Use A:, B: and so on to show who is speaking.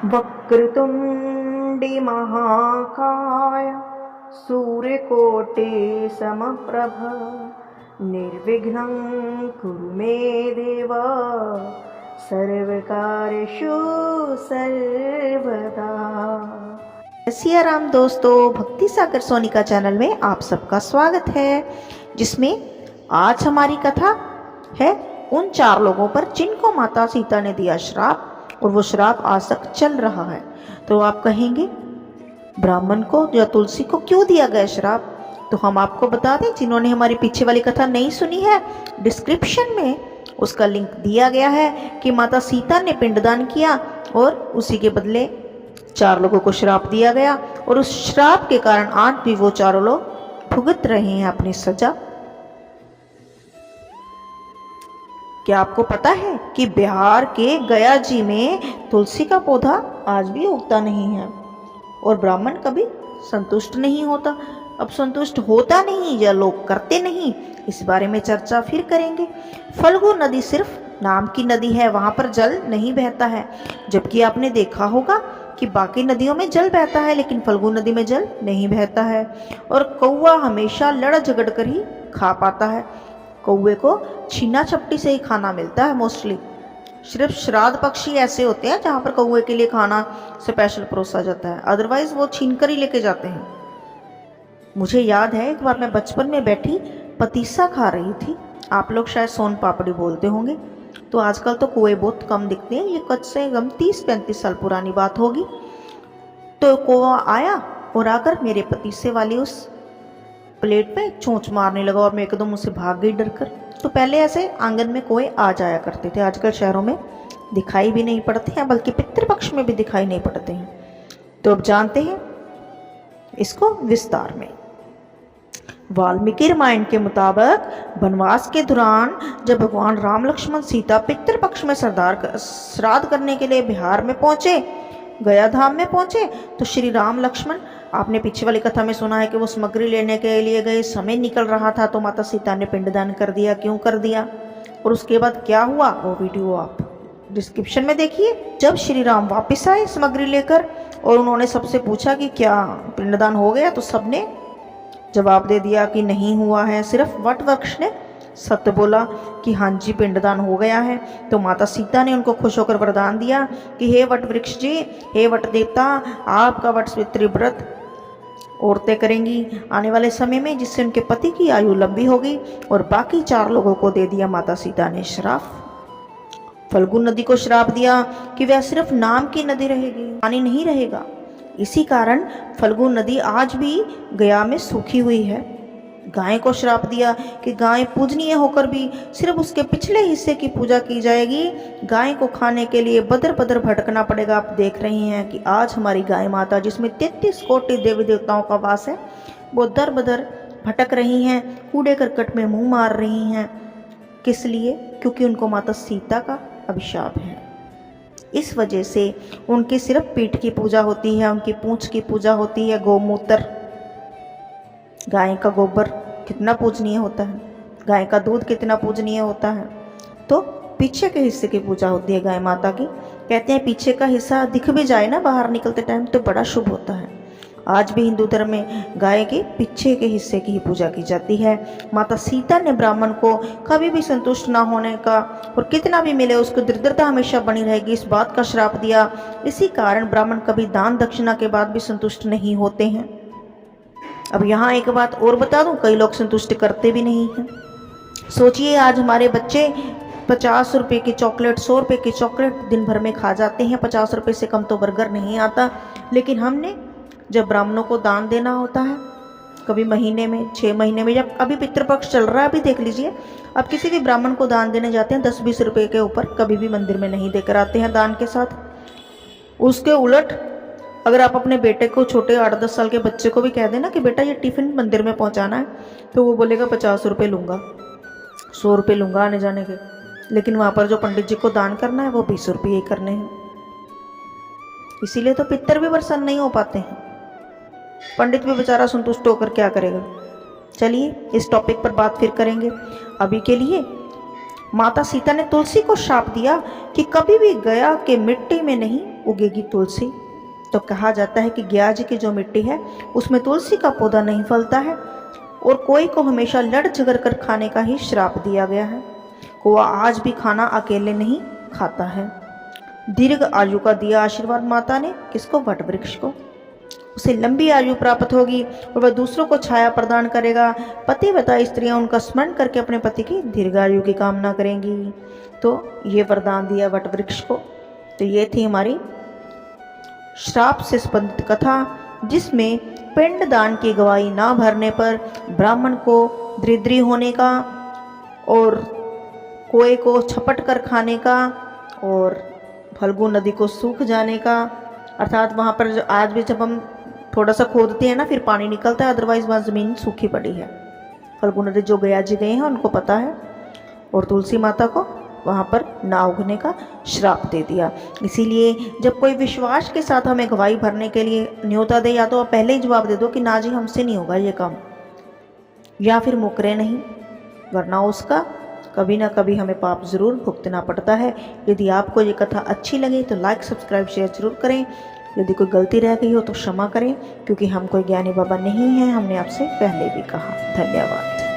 A: वक्रतुंडी महाकाय सूर्यकोटि समप्रभ निर्विघ्नं कुरु मे देव सर्वकार्येषु सर्वदा। सिया राम दोस्तों, भक्ति सागर सोनिका चैनल में आप सबका स्वागत है, जिसमें आज हमारी कथा है उन 4 लोगों पर जिनको माता सीता ने दिया श्राप और वो श्राप आज तक चल रहा है। तो आप कहेंगे ब्राह्मण को या तुलसी को क्यों दिया गया श्राप? तो हम आपको बता दें, जिन्होंने हमारी पीछे वाली कथा नहीं सुनी है, डिस्क्रिप्शन में उसका लिंक दिया गया है कि माता सीता ने पिंडदान किया और उसी के बदले 4 लोगों को श्राप दिया गया और उस श्राप के कारण आज भी वो 4 लोग भुगत रहे हैं अपनी सजा। क्या आपको पता है कि बिहार के गया जी में तुलसी का पौधा आज भी उगता नहीं है और ब्राह्मण कभी संतुष्ट नहीं होता। अब संतुष्ट होता नहीं या लोग करते नहीं, इस बारे में चर्चा फिर करेंगे। फल्गु नदी सिर्फ नाम की नदी है, वहां पर जल नहीं बहता है, जबकि आपने देखा होगा कि बाकी नदियों में जल बहता है लेकिन फल्गु नदी में जल नहीं बहता है। और कौवा हमेशा लड़ झगड़ कर ही खा पाता है। कौवे को छीना छपटी से ही खाना मिलता है मोस्टली। सिर्फ श्राद्ध पक्षी ऐसे होते हैं जहाँ पर कौवे के लिए खाना स्पेशल परोसा जाता है, अदरवाइज वो छीन कर ही लेके जाते हैं। मुझे याद है एक बार मैं बचपन में बैठी पतीसा खा रही थी। आप लोग शायद सोन पापड़ी बोलते होंगे। तो आजकल तो कौवे बहुत कम दिखते हैं, ये कच्छ से कम 30-35 साल पुरानी बात होगी। तो कौवा आया और आकर मेरे पतीसे वाली उस प्लेट पे चोंच मारने लगा और मैं एकदम उससे भाग गई डर कर। तो पहले ऐसे आंगन में कौवे आ जाया करते थे, आजकल शहरों में दिखाई भी नहीं पड़ते हैं, बल्कि पितृपक्ष में भी दिखाई नहीं पड़ते हैं। तो अब जानते हैं इसको विस्तार में। वाल्मीकि रामायण के मुताबिक वनवास के दौरान जब भगवान राम लक्ष्मण सीता पितृपक्ष में श्राद्ध करने के लिए बिहार में पहुंचे, गया धाम में पहुंचे, तो श्री राम लक्ष्मण, आपने पीछे वाली कथा में सुना है कि वो सामग्री लेने के लिए गए, समय निकल रहा था तो माता सीता ने पिंडदान कर दिया। क्यों कर दिया और उसके बाद क्या हुआ, वो वीडियो आप डिस्क्रिप्शन में देखिए। जब श्री राम वापिस आए सामग्री लेकर और उन्होंने सबसे पूछा कि क्या पिंडदान हो गया, तो सबने जवाब दे दिया कि नहीं हुआ है। सिर्फ वट वृक्ष ने सत्य बोला कि हाँ जी पिंडदान हो गया है। तो माता सीता ने उनको खुश होकर वरदान दिया कि हे वट वृक्ष जी, हे वट देवता, आपका वट सावित्री व्रत औरतें करेंगी आने वाले समय में, जिससे उनके पति की आयु लंबी होगी। और बाकी 4 लोगों को दे दिया माता सीता ने श्राप। फल्गु नदी को श्राप दिया कि वह सिर्फ नाम की नदी रहेगी, पानी नहीं रहेगा। इसी कारण फल्गु नदी आज भी गया में सूखी हुई है। गाय को श्राप दिया कि गाय पूजनीय होकर भी सिर्फ उसके पिछले हिस्से की पूजा की जाएगी। गाय को खाने के लिए बदर बदर भटकना पड़ेगा। आप देख रहे हैं कि आज हमारी गाय माता, जिसमें 33 कोटि देवी देवताओं का वास है, वो दर बदर भटक रही हैं, कूड़े करकट में मुंह मार रही हैं। किस लिए? क्योंकि उनको माता सीता का अभिशाप है। इस वजह से उनकी सिर्फ पीठ की पूजा होती है, उनकी पूंछ की पूजा होती है। गोमूत्र, गाय का गोबर कितना पूजनीय होता है, गाय का दूध कितना पूजनीय होता है। तो पीछे के हिस्से की पूजा होती है गाय माता की। कहते हैं पीछे का हिस्सा दिख भी जाए ना बाहर निकलते टाइम तो बड़ा शुभ होता है। आज भी हिंदू धर्म में गाय के पीछे के हिस्से की ही पूजा की जाती है। माता सीता ने ब्राह्मण को कभी भी संतुष्ट ना होने का और कितना भी मिले उसको दरिद्रता हमेशा बनी रहेगी, इस बात का श्राप दिया। इसी कारण ब्राह्मण कभी दान दक्षिणा के बाद भी संतुष्ट नहीं होते हैं। अब यहाँ एक बात और बता दूं, कई लोग संतुष्ट करते भी नहीं हैं। सोचिए आज हमारे बच्चे 50 रुपये की चॉकलेट, 100 रुपये की चॉकलेट दिन भर में खा जाते हैं। 50 रुपये से कम तो बर्गर नहीं आता। लेकिन हमने जब ब्राह्मणों को दान देना होता है, कभी महीने में, 6 महीने में, जब अभी पितृपक्ष चल रहा है, अभी देख लीजिए, अब किसी भी ब्राह्मण को दान देने जाते हैं 10-20 रुपये के ऊपर कभी भी मंदिर में नहीं देकर आते हैं दान के साथ। उसके उलट अगर आप अपने बेटे को, छोटे 8-10 साल के बच्चे को भी कह देना कि बेटा ये टिफिन मंदिर में पहुंचाना है, तो वो बोलेगा 50 रुपये लूँगा, 100 रुपये लूँगा आने जाने के। लेकिन वहाँ पर जो पंडित जी को दान करना है वो 20 रुपये ही करने हैं। इसीलिए तो पितर भी प्रसन्न नहीं हो पाते हैं। पंडित भी बेचारा संतुष्ट होकर क्या करेगा। चलिए इस टॉपिक पर बात फिर करेंगे। अभी के लिए माता सीता ने तुलसी को श्राप दिया कि कभी भी गया के मिट्टी में नहीं उगेगी तुलसी। तो कहा जाता है कि गया जी की जो मिट्टी है उसमें तुलसी का पौधा नहीं फलता है और कोई को हमेशा लड़ झगड़ कर खाने का ही श्राप दिया गया है। कौआ आज भी खाना अकेले नहीं खाता है। दीर्घ आयु का दिया आशीर्वाद माता ने किसको? वट वृक्ष को। उसे लंबी आयु प्राप्त होगी और वह दूसरों को छाया प्रदान करेगा। पतिव्रता स्त्रियां उनका स्मरण करके अपने पति की दीर्घायु की कामना करेंगी। तो ये वरदान दिया वट वृक्ष को। तो ये थी हमारी श्राप से संबंधित कथा, जिसमें पिंडदान की गवाही ना भरने पर ब्राह्मण को दरिद्री होने का और कोए को छपट कर खाने का और फल्गु नदी को सूख जाने का, अर्थात वहाँ पर आज भी जब हम थोड़ा सा खोदते हैं ना फिर पानी निकलता है, अदरवाइज वहाँ ज़मीन सूखी पड़ी है। फल्गु नदी जो गया जी गए हैं उनको पता है। और तुलसी माता को वहाँ पर ना उगने का श्राप दे दिया। इसीलिए जब कोई विश्वास के साथ हमें गवाही भरने के लिए न्योता दे, या तो आप पहले ही जवाब दे दो कि ना जी हमसे नहीं होगा ये काम, या फिर मुकरे नहीं, वरना उसका कभी ना कभी हमें पाप ज़रूर भुगतना पड़ता है। यदि आपको ये कथा अच्छी लगे तो लाइक सब्सक्राइब शेयर जरूर करें। यदि कोई गलती रह गई हो तो क्षमा करें, क्योंकि हम कोई ज्ञानी बाबा नहीं हैं, हमने आपसे पहले भी कहा। धन्यवाद।